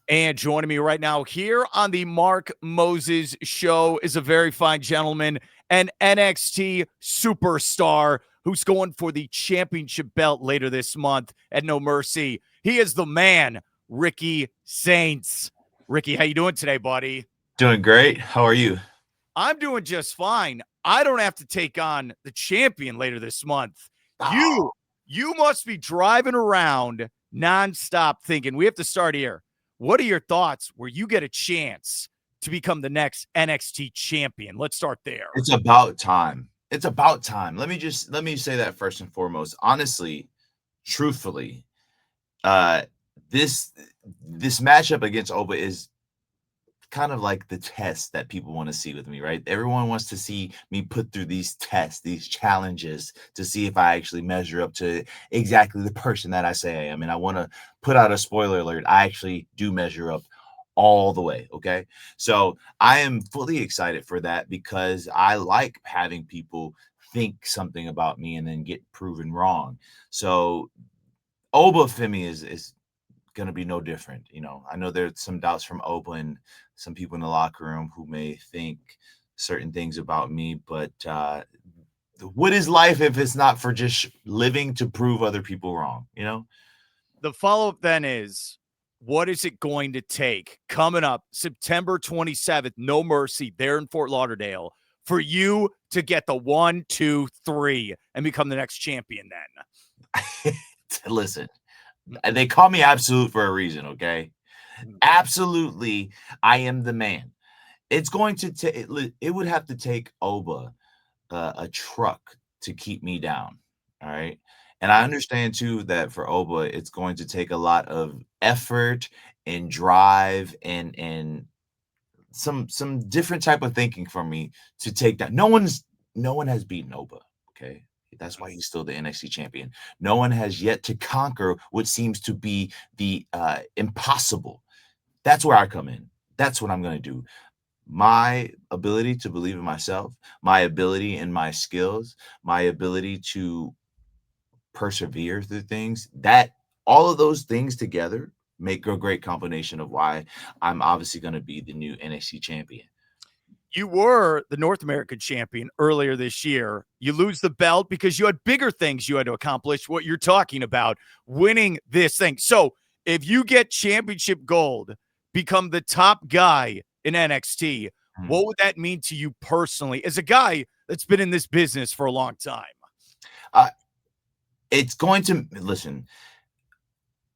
And joining me right now here on the Mark Moses Show is a very fine gentleman, an NXT superstar who's going for the championship belt later this month at No Mercy. He is the man, Ricky Saints. Ricky, how you doing today, buddy? Doing great. How are you? I'm doing just fine. I don't have to take on the champion later this month. You, Oh, you must be driving around nonstop thinking, we have to start here. What are your thoughts where you get a chance to become the next NXT champion? Let's start there. it's about time. It's about time. Let me say that first and foremost. Honestly, truthfully, uh this this matchup against Oba is kind of like the test that people want to see with me, right? Everyone wants to see me put through these tests, these challenges to see if I actually measure up to exactly the person that I say I am. And I want to put out a spoiler alert. I actually do measure up all the way. Okay. So I am fully excited for that because I like having people think something about me and then get proven wrong. So Oba Femi is going to be no different. I know there's some doubts from Oba and some people in the locker room who may think certain things about me, but what is life if it's not for just living to prove other people wrong? The follow-up then is, what is it going to take coming up September 27th, No Mercy, there in Fort Lauderdale, for you to get the 1, 2, 3 and become the next champion then? Listen, they call me Absolute for a reason, okay? Absolutely, I am the man. It's going to take it would have to take Oba a truck to keep me down. All right. And I understand too that for Oba, it's going to take a lot of effort and drive and some different type of thinking from me to take that. No one has beaten Oba. Okay. That's why he's still the NXT champion. No one has yet to conquer what seems to be the impossible. That's where I come in. That's what I'm going to do. My ability to believe in myself, my ability and my skills, my ability to persevere through things, that all of those things together make a great combination of why I'm obviously going to be the new NXT champion. You were the North American champion earlier this year. You lose the belt because you had bigger things you had to accomplish, what you're talking about, winning this thing. So if you get championship gold, become the top guy in NXT, Mhm. what would that mean to you personally as a guy that's been in this business for a long time? Uh, it's going to listen.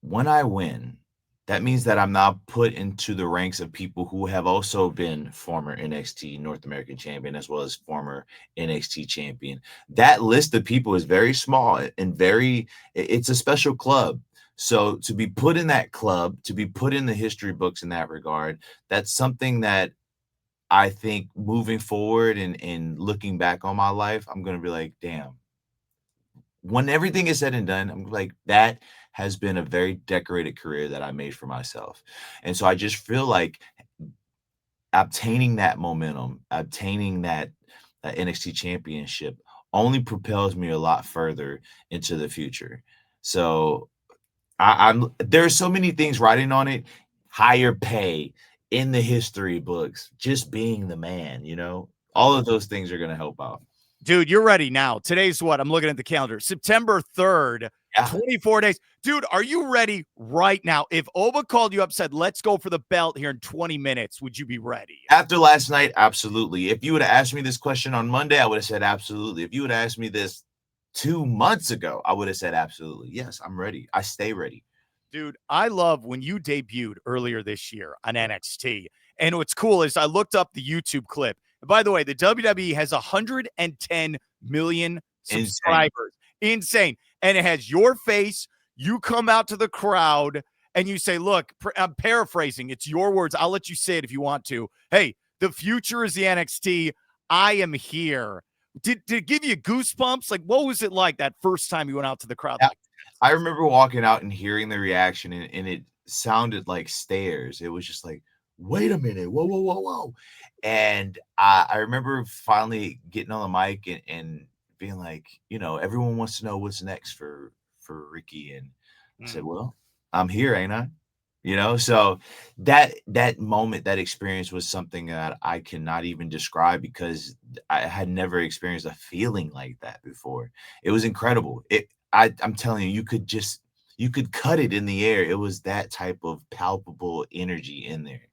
When I win, that means that I'm now put into the ranks of people who have also been former NXT North American champion as well as former NXT champion. That list of people is very small and it's a special club. So to be put in that club, to be put in the history books in that regard, that's something that I think moving forward and looking back on my life, I'm going to be like, damn, when everything is said and done, I'm like, that has been a very decorated career that I made for myself. And so I just feel like obtaining that momentum, obtaining that NXT championship only propels me a lot further into the future. So I'm there are so many things writing on it, higher pay in the history books, just being the man, all of those things are going to help out. Dude, you're ready now. Today's what? I'm looking at the calendar. September 3rd, Yeah. 24 days. Dude, are you ready right now? If Oba called you up, said, let's go for the belt here in 20 minutes, would you be ready? After last night, absolutely. If you would have asked me this question on Monday, I would have said absolutely. If you would have asked me this 2 months ago, I would have said absolutely. Yes, I'm ready. I stay ready. Dude, I love when you debuted earlier this year on NXT. And what's cool is I looked up the YouTube clip. And by the way, the WWE has 110 million Insane. subscribers. Insane. And it has your face. You come out to the crowd and you say, look, I'm paraphrasing. It's your words. I'll let you say it if you want to. Hey, the future is the NXT. I am here. Did it give you goosebumps? Like, what was it like that first time you went out to the crowd? Yeah. I remember walking out and hearing the reaction, and it sounded like stairs. It was just like, wait a minute. Whoa, whoa, whoa, whoa. And I remember finally getting on the mic and being like, everyone wants to know what's next for Ricky. And I said, well, I'm here, ain't I? So that moment, that experience was something that I cannot even describe because I had never experienced a feeling like that before. It was incredible. I'm telling you, you could cut it in the air. It was that type of palpable energy in there.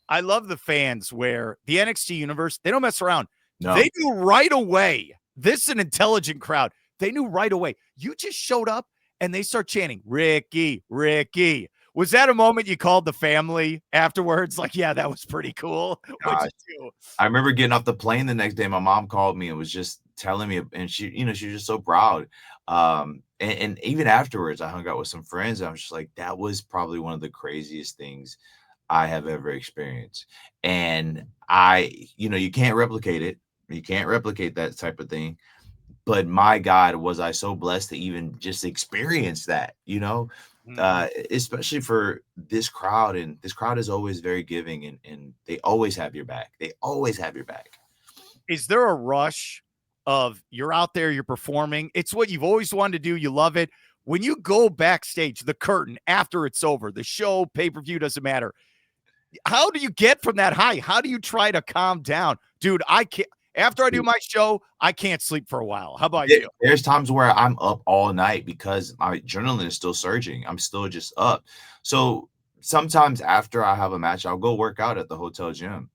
I love the fans where the NXT universe, they don't mess around. No. They knew right away. This is an intelligent crowd. They knew right away. You just showed up and they start chanting, Ricky, Ricky. Was that a moment you called the family afterwards? Like, yeah, that was pretty cool. What'd you do? I remember getting off the plane the next day. My mom called me and was just telling me, and she was just so proud. And even afterwards, I hung out with some friends. And I was just like, that was probably one of the craziest things I have ever experienced. And you can't replicate it. You can't replicate that type of thing. But my God, was I so blessed to even just experience that, especially for this crowd. And this crowd is always very giving and they always have your back. They always have your back. Is there a rush of you're out there, you're performing? It's what you've always wanted to do. You love it. When you go backstage, the curtain, after it's over, the show, pay-per-view, doesn't matter. How do you get from that high? How do you try to calm down? Dude, I can't. After I do my show, I can't sleep for a while. How about you? There's times where I'm up all night because my adrenaline is still surging. I'm still just up. So sometimes after I have a match, I'll go work out at the hotel gym.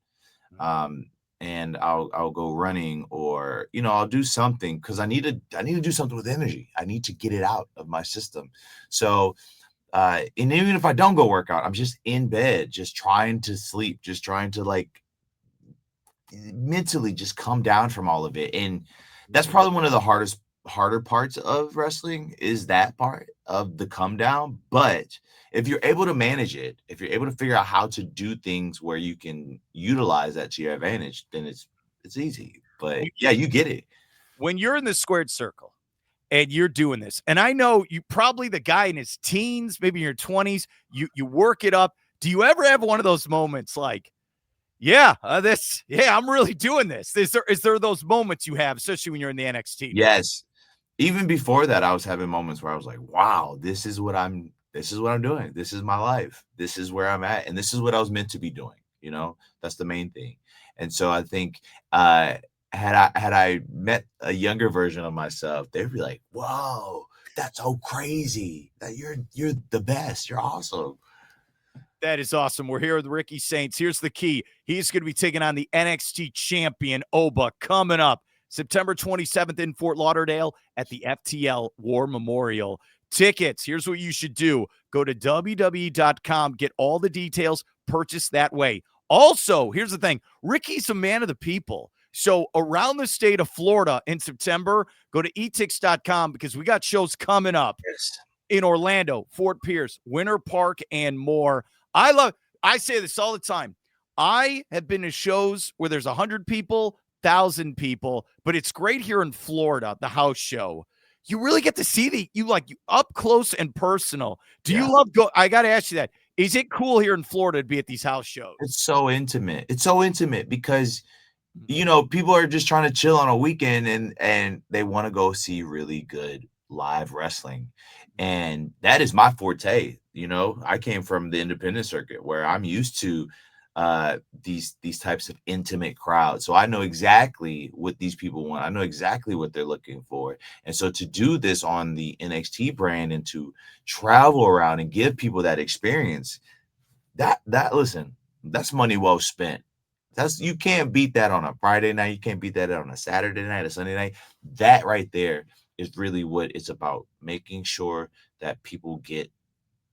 And I'll go running or I'll do something because I need to do something with energy. I need to get it out of my system. So and even if I don't go work out, I'm just in bed, just trying to sleep, just trying to mentally just come down from all of it. And that's probably one of the harder parts of wrestling is that part of the come down. But if you're able to manage it, if you're able to figure out how to do things where you can utilize that to your advantage, then it's easy. But yeah, you get it. When you're in the squared circle and you're doing this, and I know you probably the guy in his teens, maybe in your 20s, you work it up. Do you ever have one of those moments like, I'm really doing this? Is there those moments you have, especially when you're in the NXT? Yes. Even before that, I was having moments where I was like, wow, this is what I'm doing. This is my life. This is where I'm at. And this is what I was meant to be doing. That's the main thing. And so I think had I met a younger version of myself, they'd be like, whoa, that's so crazy. That you're the best. You're awesome. That is awesome. We're here with Ricky Saints. Here's the key. He's going to be taking on the NXT Champion Obi coming up September 27th in Fort Lauderdale at the FTL War Memorial. Tickets, here's what you should do. Go to WWE.com, get all the details, purchase that way. Also, here's the thing. Ricky's a man of the people. So around the state of Florida in September, go to etix.com because we got shows coming up in Orlando, Fort Pierce, Winter Park, and more. I say this all the time. I have been to shows where there's 100 people, 1,000 people, but it's great here in Florida, the house show. You really get to see you up close and personal. Do you love I got to ask you that. Is it cool here in Florida to be at these house shows? It's so intimate. It's so intimate because people are just trying to chill on a weekend and they want to go see really good live wrestling. And that is my forte. I came from the independent circuit where I'm used to these types of intimate crowds. So I know exactly what these people want. I know exactly what they're looking for. And so to do this on the NXT brand and to travel around and give people that experience, listen, that's money well spent. You can't beat that on a Friday night. You can't beat that on a Saturday night, a Sunday night. That right there is really what it's about, making sure that people get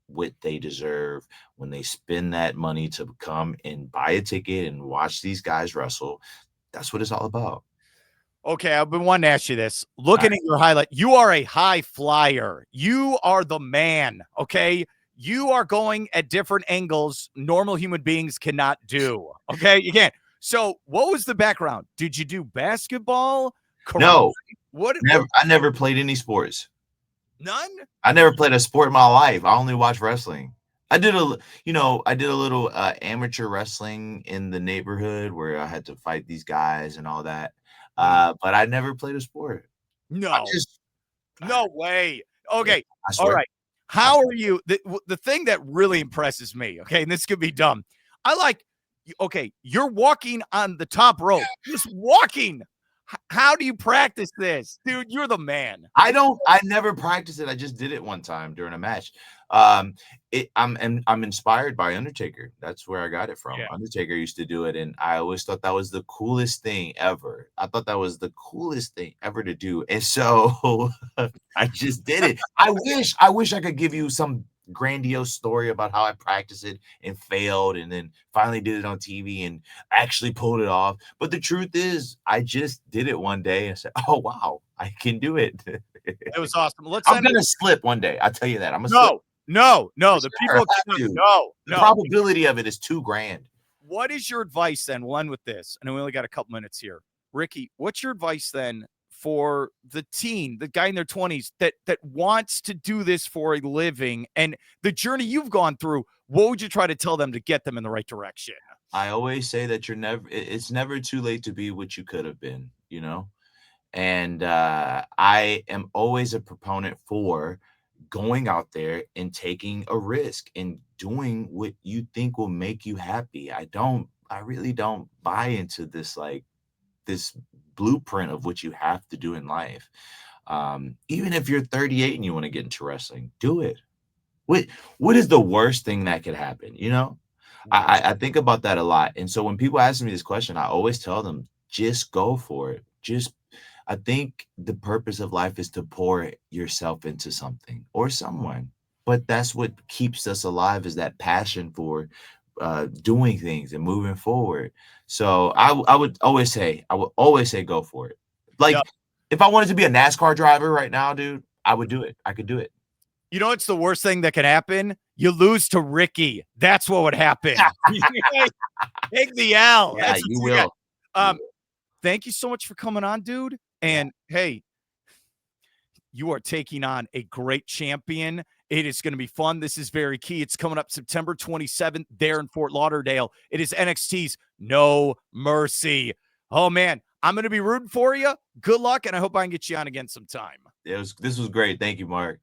what they deserve when they spend that money to come and buy a ticket and watch these guys wrestle. That's what it's all about. Okay, I've been wanting to ask you this. Looking at your highlight, you are a high flyer. You are the man, okay? You are going at different angles normal human beings cannot do, okay? You can't. So what was the background? Did you do basketball? No. I never played any sports. None? I never played a sport in my life. I only watched wrestling. I did a little amateur wrestling in the neighborhood where I had to fight these guys and all that. But I never played a sport. No. No way. Okay. All right. How are you? The thing that really impresses me, okay, and this could be dumb. Okay, you're walking on the top rope, just walking. How do you practice this? Dude, you're the man. I never practiced it. I just did it one time during a match. I'm inspired by Undertaker. That's where I got it from. Yeah. Undertaker used to do it, and I always thought that was the coolest thing ever. I thought that was the coolest thing ever to do. And so I just did it. I wish I could give you some grandiose story about how I practiced it and failed and then finally did it on TV and actually pulled it off. But the truth is, I just did it one day and said, "Oh wow, I can do it." It was awesome. I'm gonna slip one day. I'll tell you that. I'm gonna slip. No. The people The probability of it is too grand. What is your advice then? We'll end with this. And we only got a couple minutes here. Ricky, what's your advice then for the teen, the guy in their 20s that wants to do this for a living and the journey you've gone through? What would you try to tell them to get them in the right direction? I always say that it's never too late to be what you could have been, And I am always a proponent for going out there and taking a risk and doing what you think will make you happy. I really don't buy into this blueprint of what you have to do in life. Even if you're 38 and you want to get into wrestling, do it. What is the worst thing that could happen? I think about that a lot. And so when people ask me this question, I always tell them, just go for it. I think the purpose of life is to pour yourself into something or someone, but that's what keeps us alive, is that passion for doing things and moving forward. So I would always say, go for it. If I wanted to be a NASCAR driver right now, dude, I would do it. I could do it. You know what's the worst thing that could happen? You lose to Ricky. That's what would happen. Take the L. Yeah, you will. Thank you so much for coming on, dude. And hey, you are taking on a great champion. It is going to be fun. This is very key. It's coming up September 27th there in Fort Lauderdale. It is NXT's No Mercy. Oh, man, I'm going to be rooting for you. Good luck, and I hope I can get you on again sometime. This was great. Thank you, Mark.